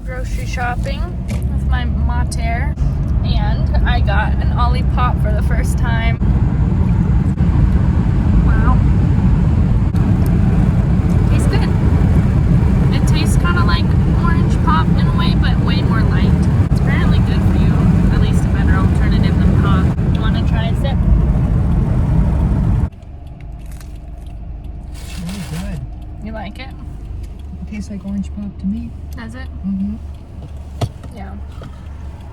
Grocery shopping with my mater, and I got an Olipop for the first time. Wow. Tastes good. It tastes kind of like orange pop in a way, but way more light. It's apparently good for you, at least a better alternative than pop. You want to try a sip? It's really good. You like it? It tastes like orange pop to me. Does it? Mm-hmm. Yeah.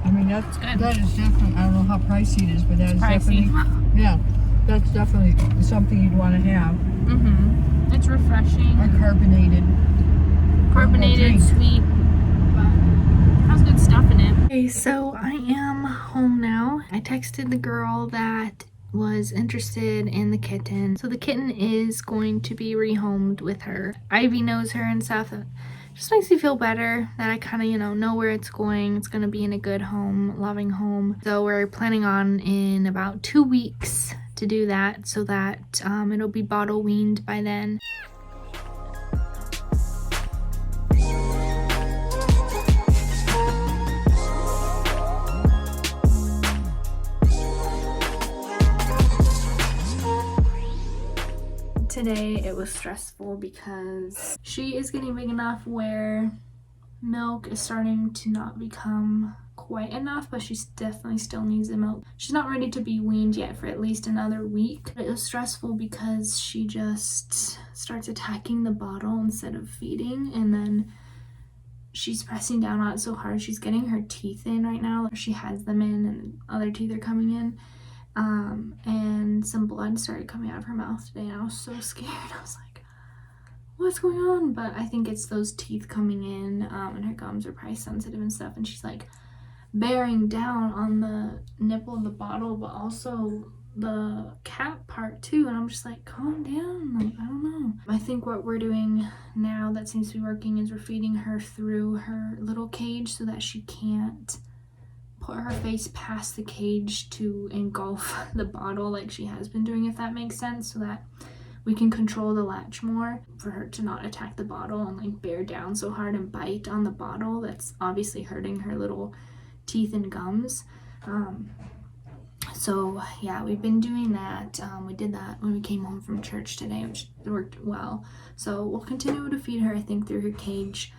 I mean, that's good. That is definitely, I don't know how pricey it is, but that is Pricey. definitely, yeah, that's definitely something you'd want to have. Mm-hmm. It's refreshing. Or carbonated Carbonated, drink. sweet, but has good stuff in it. Okay, so I am home now. I texted the girl that was interested in the kitten. So the kitten is going to be rehomed with her. Ivy knows her and stuff. It just makes me feel better that I kind of, know where it's going. It's going to be in a good home, loving home. So we're planning on in about 2 weeks to do that, so that it'll be bottle weaned by then. Today it was stressful because she is getting big enough where milk is starting to not become quite enough, but she definitely still needs the milk. She's not ready to be weaned yet for at least another week. It was stressful because she just starts attacking the bottle instead of feeding, and then she's pressing down on it so hard. She's getting her teeth in right now. She has them in and other teeth are coming in. And some blood started coming out of her mouth today, and I was so scared. I was like, what's going on? But I think it's those teeth coming in, and her gums are price sensitive and stuff, and she's like bearing down on the nipple of the bottle, but also the cap part too, and I'm just like, calm down. Like, I don't know. I think what we're doing now that seems to be working is we're feeding her through her little cage so that she can't put her face past the cage to engulf the bottle like she has been doing, if that makes sense, so that we can control the latch more for her to not attack the bottle and like bear down so hard and bite on the bottle. That's obviously hurting her little teeth and gums. So yeah, we've been doing that. We did that when we came home from church today, which worked well. So we'll continue to feed her, I think, through her cage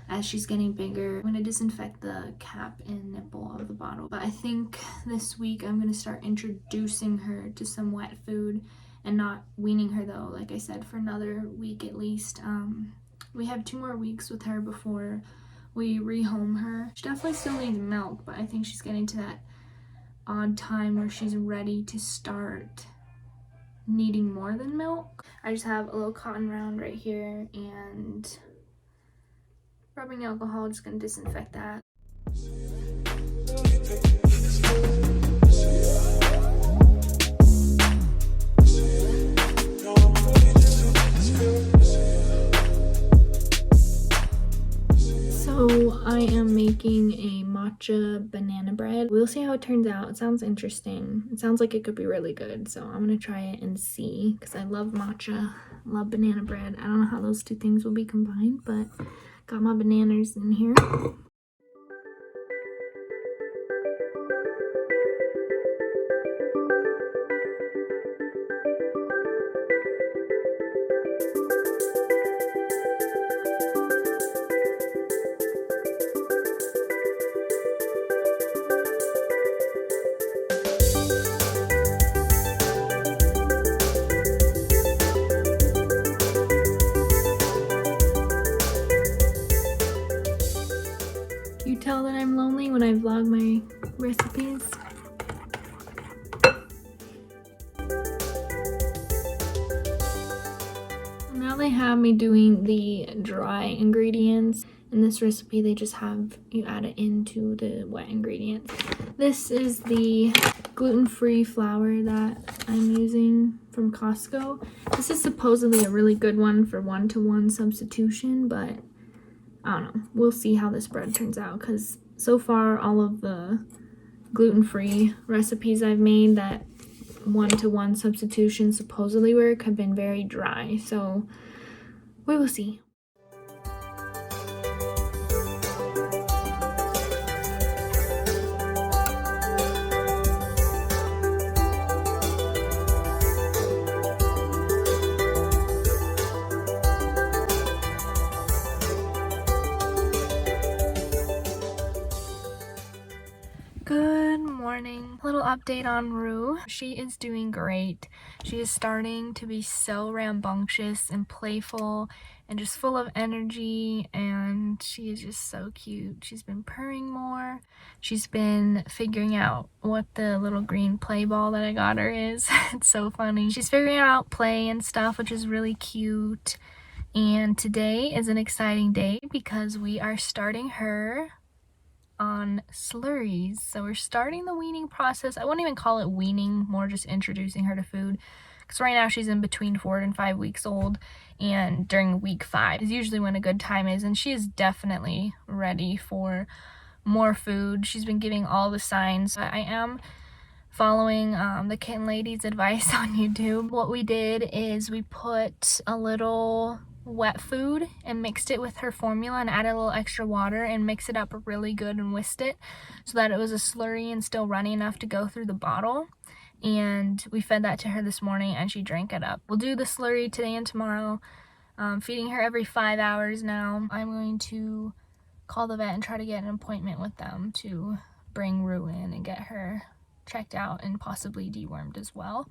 as she's getting bigger. I'm going to disinfect the cap and nipple of the bottle. But I think this week I'm going to start introducing her to some wet food and not weaning her, though, like I said, for another week at least. We have 2 more weeks with her before we rehome her. She definitely still needs milk, but I think she's getting to that odd time where she's ready to start needing more than milk. I just have a little cotton round right here and rubbing alcohol, just gonna disinfect that. So I am making a matcha banana bread. We'll see how it turns out. It sounds interesting. It sounds like it could be really good, so I'm gonna try it and see, because I love matcha, love banana bread. I don't know how those 2 things will be combined, but got my bananas in here. You tell that I'm lonely when I vlog my recipes. Now they have me doing the dry ingredients. In this recipe, they just have you add it into the wet ingredients. This is the gluten-free flour that I'm using from Costco. This is supposedly a really good one for 1-to-1 substitution, but I don't know. We'll see how this bread turns out, because so far all of the gluten-free recipes I've made that 1-to-1 substitution supposedly work have been very dry, so we will see. morning. A little update on Rue. She is doing great. She is starting to be so rambunctious and playful and just full of energy, and she is just so cute. She's been purring more. She's been figuring out what the little green play ball that I got her is. It's so funny. She's figuring out play and stuff, which is really cute. And today is an exciting day because we are starting her on slurries. So we're starting the weaning process. I wouldn't even call it weaning, more just introducing her to food, because right now she's in between 4 and 5 weeks old, and during week 5 is usually when a good time is, and she is definitely ready for more food. She's been giving all the signs. I am following the kitten lady's advice on YouTube. What we did is we put a little wet food and mixed it with her formula and added a little extra water and mixed it up really good and whisked it so that it was a slurry and still runny enough to go through the bottle. And we fed that to her this morning and she drank it up. We'll do the slurry today and tomorrow, feeding her every 5 hours now. I'm going to call the vet and try to get an appointment with them to bring Rue in and get her checked out and possibly dewormed as well.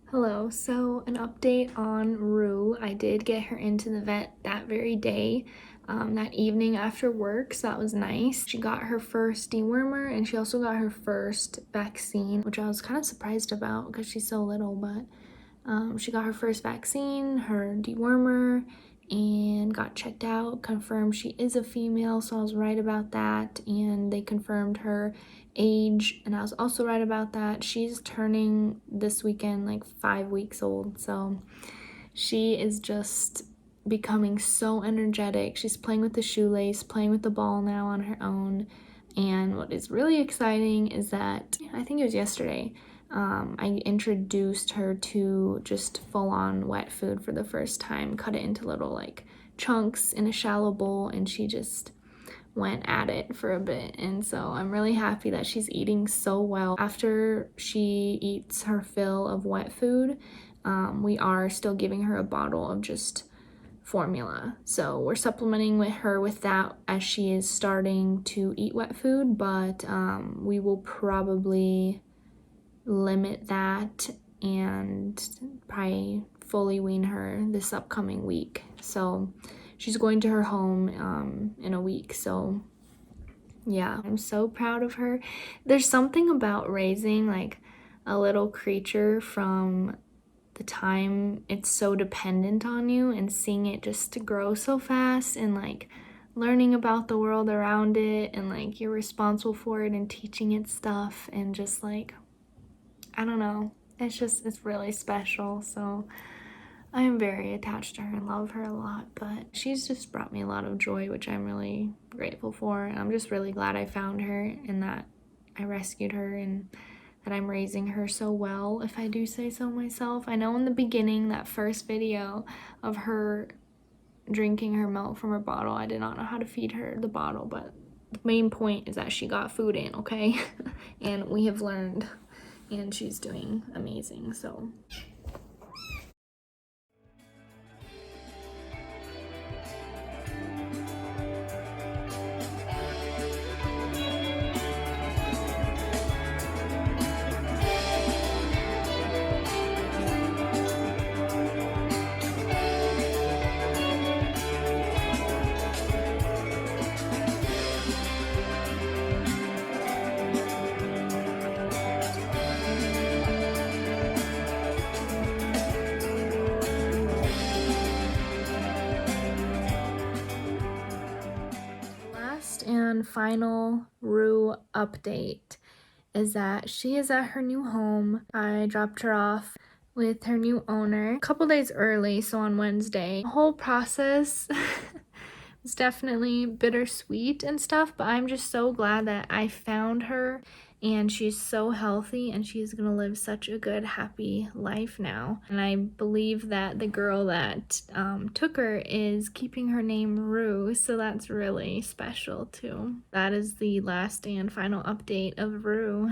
Hello, so an update on Rue. I did get her into the vet that very day, that evening after work, so that was nice. She got her first dewormer and she also got her first vaccine, which I was kind of surprised about because she's so little, but she got her first vaccine, her dewormer, and got checked out, confirmed she is a female, so I was right about that, and they confirmed her age, and I was also right about that. She's turning this weekend like 5 weeks old, so she is just becoming so energetic. She's playing with the shoelace, playing with the ball now on her own, and what is really exciting is that, I think it was yesterday, I introduced her to just full-on wet food for the first time, cut it into little like chunks in a shallow bowl, and she just went at it for a bit. And so I'm really happy that she's eating so well. After she eats her fill of wet food, we are still giving her a bottle of just formula, so we're supplementing her with that as she is starting to eat wet food, but we will probably limit that and probably fully wean her this upcoming week. So she's going to her home in a week, so yeah, I'm so proud of her. There's something about raising like a little creature from the time it's so dependent on you and seeing it just grow so fast and like learning about the world around it, and like you're responsible for it and teaching it stuff, and just like, I don't know, it's really special. So I am very attached to her and love her a lot, but she's just brought me a lot of joy, which I'm really grateful for. And I'm just really glad I found her and that I rescued her and that I'm raising her so well, if I do say so myself. I know in the beginning, that first video of her drinking her milk from her bottle, I did not know how to feed her the bottle, but the main point is that she got food in, okay? And we have learned, and she's doing amazing, so. final Rue update is that she is at her new home. I dropped her off with her new owner a couple days early, so on Wednesday. The whole process was definitely bittersweet and stuff, but I'm just so glad that I found her and she's so healthy and she's gonna live such a good, happy life now. And I believe that the girl that took her is keeping her name Rue, so that's really special too. That is the last and final update of Rue.